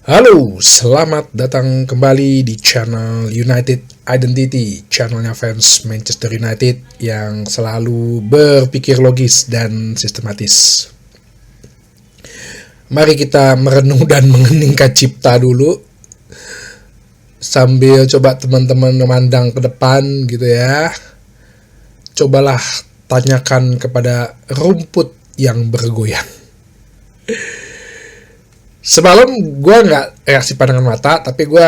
Halo, selamat datang kembali di channel United Identity, channelnya fans Manchester United yang selalu berpikir logis dan sistematis. Mari kita merenung dan mengeningkan cipta dulu, sambil coba teman-teman memandang ke depan gitu ya. Cobalah tanyakan kepada rumput yang bergoyang. Semalam gue nggak reaksi pandangan mata, tapi gue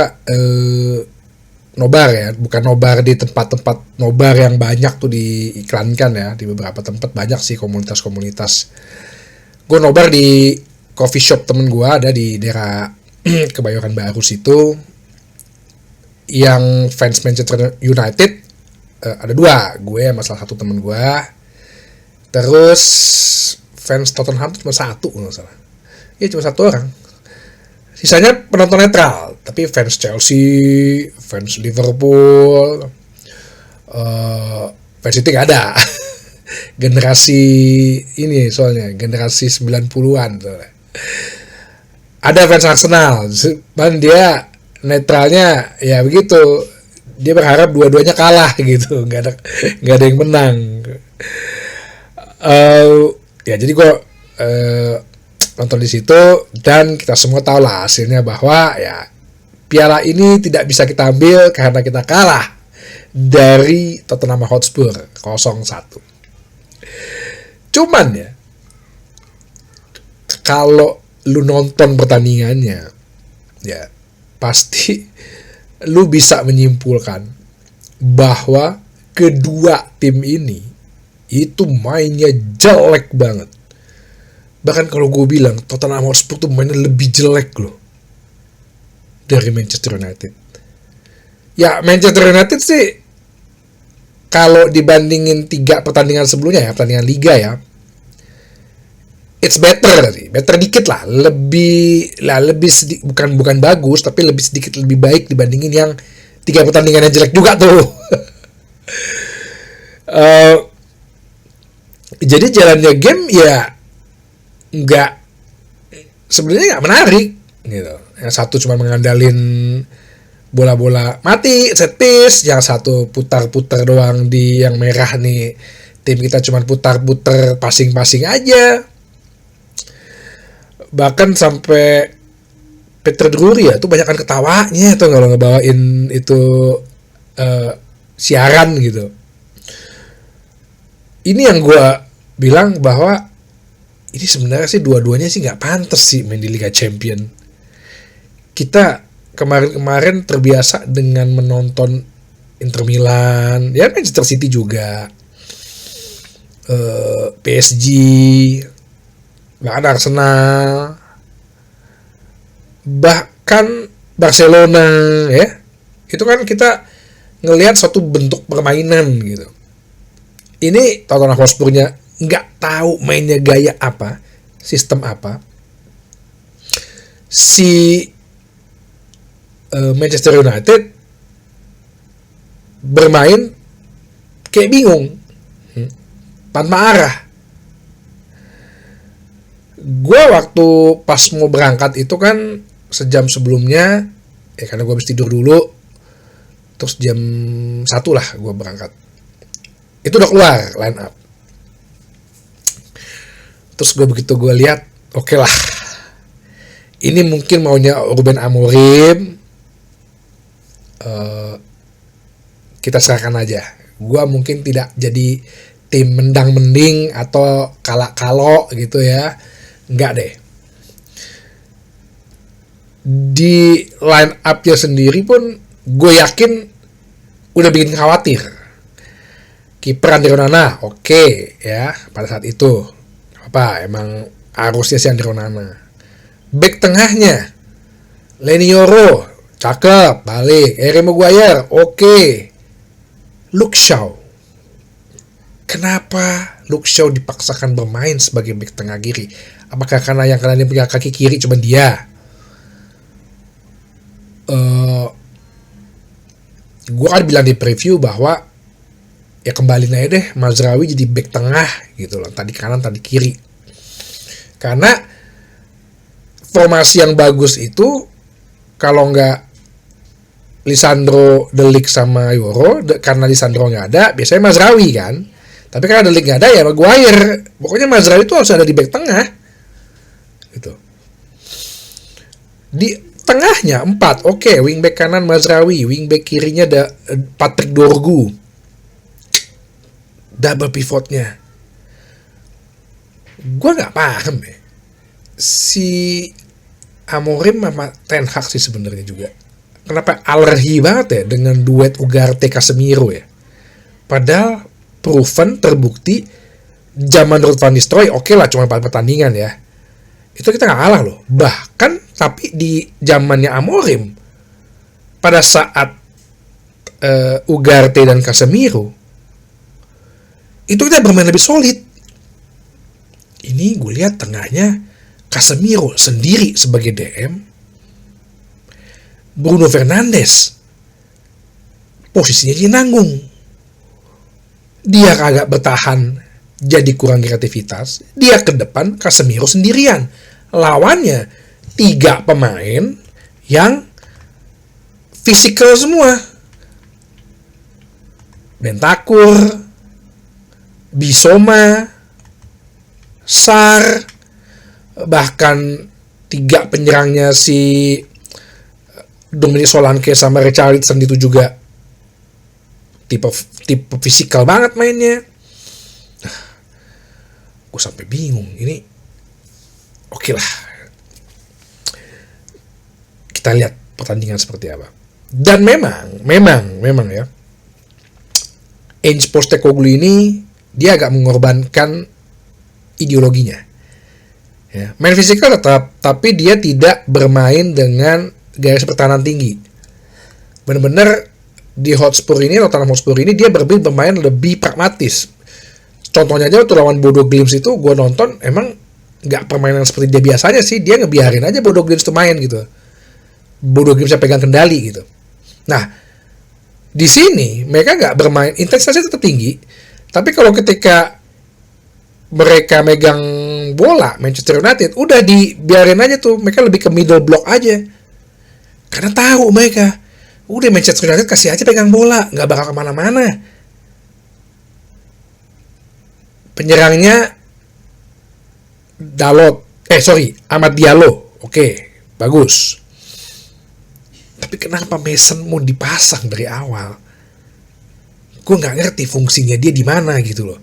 nobar ya, bukan nobar di tempat-tempat nobar yang banyak tuh diiklankan ya, di beberapa tempat banyak sih komunitas-komunitas. Gue nobar di coffee shop temen gue, ada di daerah Kebayoran Baru situ, yang fans Manchester United ada dua, gue sama salah satu temen gue, terus fans Tottenham cuma satu nggak salah, ya cuma satu orang. Sisanya penonton netral, tapi fans Chelsea, fans Liverpool, fans City gak ada. Generasi ini soalnya, generasi 90-an soalnya. Ada fans Arsenal, cuman dia netralnya ya begitu. Dia berharap dua-duanya kalah gitu, gak ada yang menang. Ya jadi gue nonton di situ, dan kita semua tahu lah hasilnya, bahwa ya piala ini tidak bisa kita ambil karena kita kalah dari Tottenham Hotspur 0-1. Cuman ya, kalau lu nonton pertandingannya, ya pasti lu bisa menyimpulkan bahwa kedua tim ini itu mainnya jelek banget. Bahkan kalau gue bilang Tottenham Hotspur tuh mainnya lebih jelek loh dari Manchester United. Ya Manchester United sih kalau dibandingin 3 pertandingan sebelumnya ya, pertandingan Liga ya, it's better dikit lah, lebih sedikit, bukan bagus, tapi lebih sedikit lebih baik dibandingin yang 3 pertandingan yang jelek juga tuh. Jadi jalannya game ya sebenarnya nggak menarik gitu. Yang satu cuma mengandalin bola-bola mati, set piece, yang satu putar-putar doang di yang merah nih. Tim kita cuma putar-putar passing-passing aja. Bahkan sampai Peter Drury ya tuh banyakan ketawanya tuh kalau ngebawain itu siaran gitu. Ini yang gue bilang bahwa ini sebenarnya sih dua-duanya sih nggak pantas sih main di Liga Champion. Kita kemarin terbiasa dengan menonton Inter Milan, ya Manchester City juga, PSG, bahkan Arsenal, bahkan Barcelona ya. Itu kan kita ngelihat suatu bentuk permainan gitu. Ini Tottenham Hotspurnya nggak tahu mainnya gaya apa, sistem apa. Si Manchester United bermain kayak bingung, tanpa arah. Gue waktu pas mau berangkat itu kan sejam sebelumnya, ya karena gue habis tidur dulu, terus jam 1 lah gue berangkat. Itu udah keluar line up. Terus begitu gue lihat, oke lah, ini mungkin maunya Ruben Amorim, kita serahkan aja. Gue mungkin tidak jadi tim mendang-mending atau kalak-kalok gitu ya, enggak deh. Di line up-nya sendiri pun gue yakin udah bikin khawatir. Kiper André Onana, oke ya pada saat itu. Apa emang harusnya si André Onana. Back tengahnya Leny Yoro, cakep, balik. Harry Maguire, oke. Luke Shaw, kenapa Luke Shaw dipaksakan bermain sebagai back tengah kiri? Apakah karena dia punya kaki kiri cuma dia? Gue kan bilang di preview bahwa ya kembali aja deh Mazraoui jadi back tengah gitu loh, tadi kanan tadi kiri, karena formasi yang bagus itu kalau nggak Lisandro, Delik sama Euro, karena Lisandro nggak ada, biasanya Mazraoui kan. Tapi karena Delik nggak ada ya Maguire. Pokoknya Mazraoui itu harus ada di back tengah. Gitu. Di tengahnya 4, oke, wingback kanan Mazraoui, wingback kirinya ada Patrick Dorgu. Double pivotnya. Gue nggak paham ya. Si Amorim sama Ten Hag sih sebenarnya juga. Kenapa alergi banget ya dengan duet Ugarte Casemiro ya? Padahal proven, terbukti, zaman Ruud van Nistelrooy oke lah cuma 4 pertandingan ya. Itu kita nggak kalah loh. Bahkan tapi di zamannya Amorim, pada saat Ugarte dan Casemiro, itu kita bermain lebih solid. Ini gue lihat tengahnya Casemiro sendiri sebagai DM, Bruno Fernandes posisinya dia nanggung, dia kagak bertahan, jadi kurang kreativitas. Dia ke depan, Casemiro sendirian, lawannya 3 pemain yang fisikal semua, Bentakur, Bissouma, Sarr, bahkan 3 penyerangnya si Dominic Solanke sama Richarlison itu juga tipe fisikal banget mainnya. Gue sampai bingung ini. Oke lah, kita lihat pertandingan seperti apa. Dan memang ya, Ange Postecoglou ini dia agak mengorbankan ideologinya. Ya, main fisikal tetap, tapi dia tidak bermain dengan garis pertahanan tinggi. Benar-benar di Tottenham Hotspur ini dia bermain lebih pragmatis. Contohnya aja waktu lawan Bodo Glimt itu gue nonton, emang nggak permainan seperti dia biasanya sih, dia ngebiarin aja Bodo Glimt itu main gitu. Bodo Glimt bisa pegang kendali gitu. Nah, di sini mereka nggak bermain, intensitasnya tetap tinggi, tapi kalau ketika mereka megang bola Manchester United, udah dibiarin aja tuh, mereka lebih ke middle block aja. Karena tahu mereka, udah Manchester United kasih aja pegang bola, nggak bakal kemana-mana. Penyerangnya Amad Diallo, oke, bagus. Tapi kenapa Mason mau dipasang dari awal? Gue nggak ngerti fungsinya dia di mana gitu loh.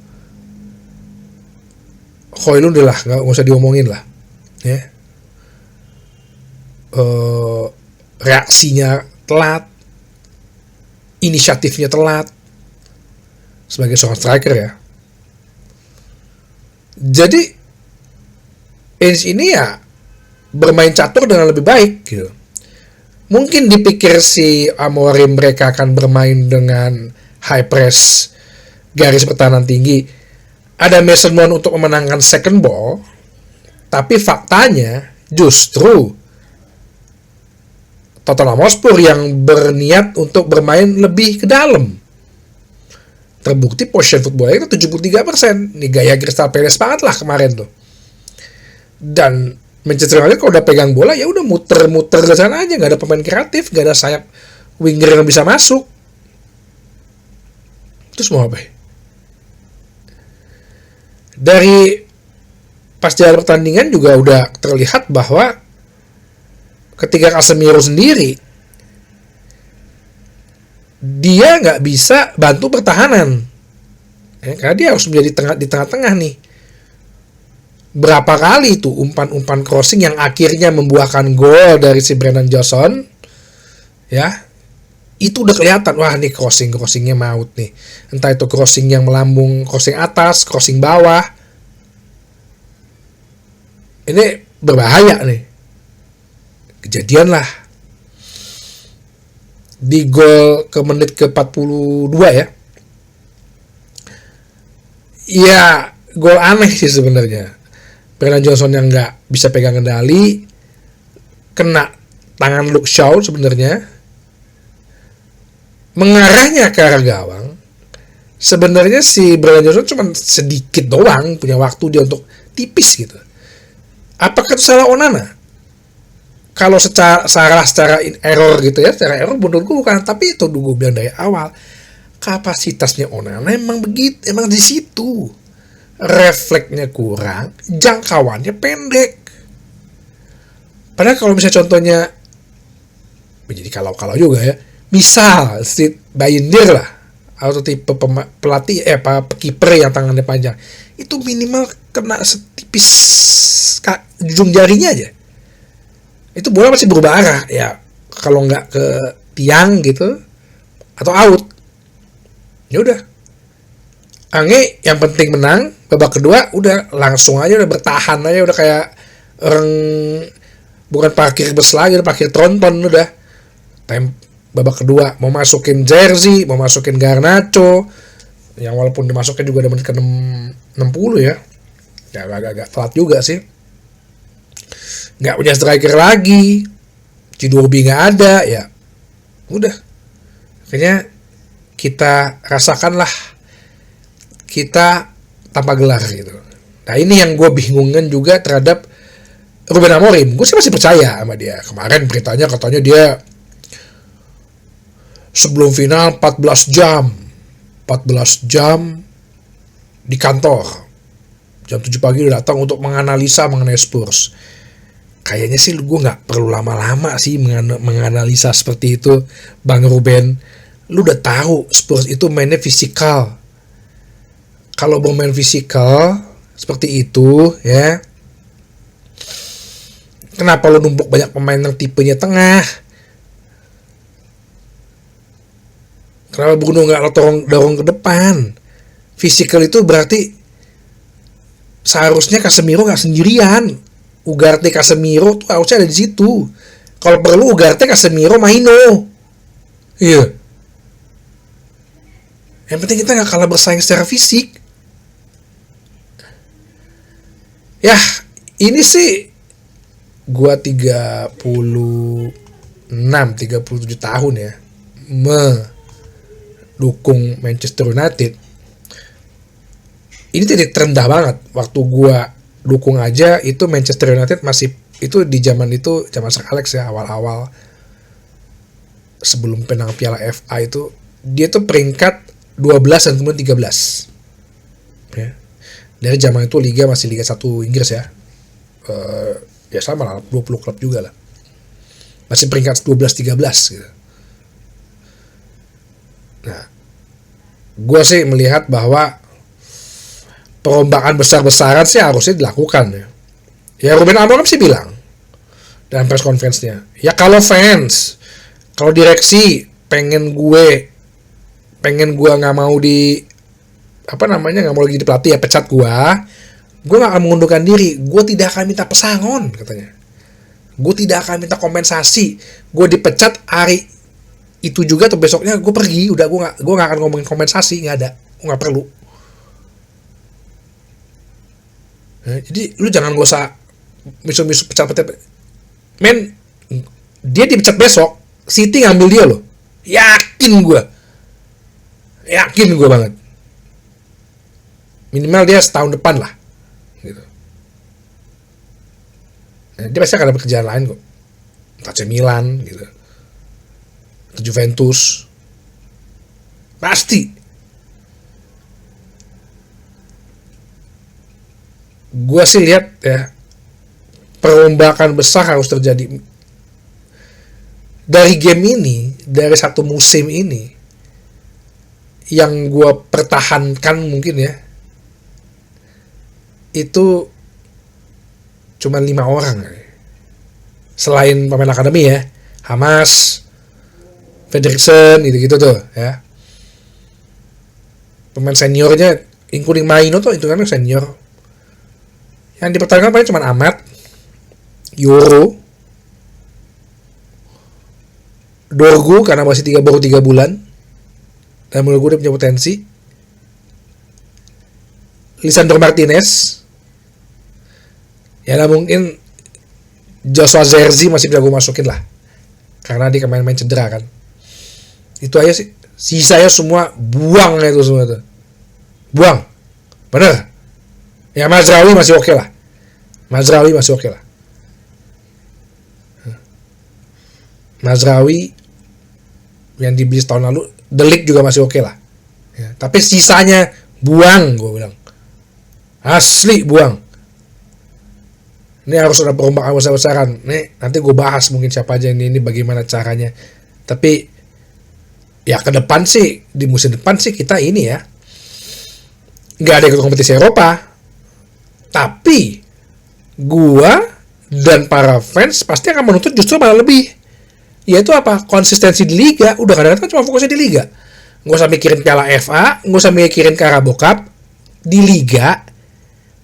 Højlund udah lah, nggak usah diomongin lah, ya. Reaksinya telat, inisiatifnya telat sebagai seorang striker ya. Jadi Ange ini ya bermain catur dengan lebih baik gitu. Mungkin dipikir si Amorim mereka akan bermain dengan high press, garis pertahanan tinggi, ada Mason Mount untuk memenangkan second ball, tapi faktanya justru Tottenham Hotspur yang berniat untuk bermain lebih ke dalam. Terbukti possession football itu 73%. Ini gaya Crystal Palace banget lah kemarin tuh. Dan Manchester United kalau udah pegang bola ya udah muter-muter ke sana aja, nggak ada pemain kreatif, nggak ada sayap winger yang bisa masuk. Terus mau apa? Dari pas jalan pertandingan juga udah terlihat bahwa ketika Casemiro sendiri, dia nggak bisa bantu pertahanan, ya, karena dia harus menjadi di tengah-tengah nih. Berapa kali tuh umpan-umpan crossing yang akhirnya membuahkan gol dari si Brennan Johnson, ya, itu udah kelihatan, wah nih crossingnya maut nih. Entah itu crossing yang melambung, crossing atas, crossing bawah, ini berbahaya nih. Kejadian lah di gol ke menit ke 42 ya. Ya gol aneh sih sebenarnya. Brennan Johnson yang nggak bisa pegang kendali, kena tangan Luke Shaw sebenarnya, mengarahnya ke arah gawang. Sebenarnya si Brennan Johnson cuma sedikit doang punya waktu dia untuk tipis gitu. Apakah itu salah Onana? kalau secara error gitu ya, secara error menurutku bukan, tapi itu gue bilang dari awal, kapasitasnya Onana emang begitu, emang di situ. Refleksnya kurang, jangkauannya pendek. Padahal kalau misalnya contohnya menjadi kalau juga ya, misal si Bayindir lah, atau tipe pelatih kiper yang tangannya panjang, itu minimal kena setipis ujung jarinya aja, itu bola masih berubah arah ya, kalau nggak ke tiang gitu atau out, ya udah. Ange yang penting menang, babak kedua udah langsung aja, udah bertahan aja, udah kayak orang bukan parkir bus lagi, udah parkir tronton udah. Babak kedua mau masukin Jersey, mau masukin Garnacho, yang walaupun dimasuknya juga udah menit ke 60 ya. Ya agak telat juga sih. Nggak punya striker lagi, Cidobi nggak ada ya. Udah. Akhirnya kita rasakanlah kita tanpa gelar gitu. Nah ini yang gue bingungkan juga terhadap Ruben Amorim. Gue sih masih percaya sama dia. Kemarin beritanya katanya dia sebelum final 14 jam di kantor. Jam 7 pagi udah datang untuk menganalisa mengenai Spurs. Kayaknya sih gue gak perlu lama-lama sih menganalisa seperti itu, Bang Ruben. Lu udah tahu Spurs itu mainnya fisikal. Kalau bermain fisikal seperti itu ya, kenapa lu numpuk banyak pemain yang tipenya tengah? Kenapa Bruno nggak lo dorong ke depan? Fisikal itu berarti seharusnya Casemiro nggak sendirian. Ugarte Casemiro tuh harusnya ada di situ. Kalau perlu Ugarte Casemiro Maino. Iya. Yang penting kita nggak kalah bersaing secara fisik. Ya, ini sih gua 37 tahun ya mendukung Manchester United. Ini titik terendah banget. Waktu gua dukung aja itu Manchester United masih, itu di zaman Sir Alex ya, awal-awal sebelum menang Piala FA itu dia tuh peringkat 12 dan kemudian 13. Ya. Dari zaman itu Liga masih Liga 1 Inggris ya. Ya sama lah, 20 klub juga lah. Masih peringkat 12-13 gitu. Nah, gue sih melihat bahwa perombakan besar-besaran sih harusnya dilakukan ya. Ya Ruben Amorim sih bilang dalam press conference-nya, ya kalau fans, kalau direksi pengen gue nggak mau di nggak mau lagi di pelatih ya, pecat gue nggak akan mengundurkan diri, gue tidak akan minta pesangon katanya, gue tidak akan minta kompensasi, gue dipecat hari itu juga atau besoknya gue pergi, udah gue nggak akan ngomongin kompensasi, nggak ada, gue nggak perlu. Nah, jadi lu jangan gak usah misu-misu pecat-pecat, men, dia dipecat besok, City ngambil dia loh, yakin gue banget. Minimal dia setahun depan lah gitu. Nah, dia pasti akan ada pekerjaan lain kok, entah AC Milan gitu, ke Juventus, pasti. Gue sih lihat ya, perombakan besar harus terjadi dari game ini, dari satu musim ini. Yang gue pertahankan mungkin ya, itu cuma 5 orang selain pemain akademi ya, Hamas, Frederiksen gitu-gitu tuh ya. Pemain seniornya including Maino tuh itu kan senior. Yang dipertahankan paling cuma Amat, Yoro, Dorgu karena masih baru 3 bulan dan menurut gue dia punya potensi. Lisandro Martinez, ya lah mungkin Joshua Zerzi masih bisa gue masukin lah karena dia main cedera kan. Itu aja sih, sisanya semua buang itu semua tuh, buang, bener. Ya Mazraoui masih oke lah, Mazraoui yang dibeli tahun lalu, De Ligt juga masih oke lah. Ya, tapi sisanya buang, gue bilang. Asli buang. Ini harus ada perombakan besar-besaran. Nih nanti gue bahas mungkin siapa aja ini bagaimana caranya. Tapi ya ke depan sih, di musim depan sih kita ini ya nggak ada ikut kompetisi Eropa. Tapi gua dan para fans pasti akan menuntut justru malah lebih. Yaitu apa? Konsistensi di liga. Udah kadang-kadang cuma fokusnya di liga. Nggak usah mikirin Piala FA, nggak usah mikirin Carabao Cup. Di liga,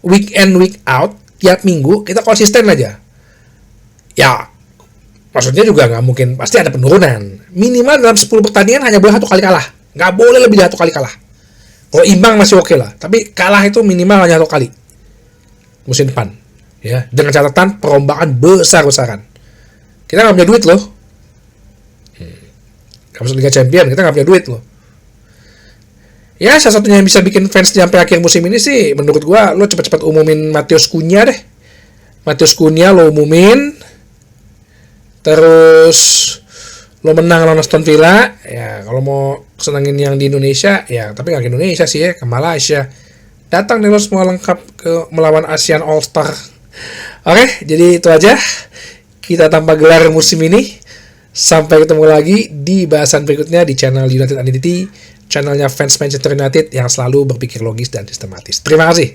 week in week out, tiap minggu kita konsisten aja. Ya, maksudnya juga nggak mungkin, pasti ada penurunan. Minimal dalam 10 pertandingan hanya boleh 1 kali kalah. Nggak boleh lebih dari 1 kali kalah. Kalau imbang masih oke lah, tapi kalah itu minimal hanya 1 kali musim depan. Ya, dengan catatan perombakan besar-besaran. Kita nggak punya duit loh. Kamu Liga Champion, kita nggak punya duit loh. Ya, salah satunya yang bisa bikin fans sampai akhir musim ini sih, menurut gua, lo cepat-cepat umumin Matheus Cunha deh. Matheus Cunha lo umumin, terus lo menang lawan Aston Villa. Ya, kalau mau senengin yang di Indonesia, ya tapi nggak ke Indonesia sih ya, ke Malaysia. Datang nih lo semua lengkap ke melawan ASEAN All Star. Oke, jadi itu aja. Kita tanpa gelar musim ini. Sampai ketemu lagi di bahasan berikutnya di channel United Identity, channelnya fans Manchester United yang selalu berpikir logis dan sistematis. Terima kasih.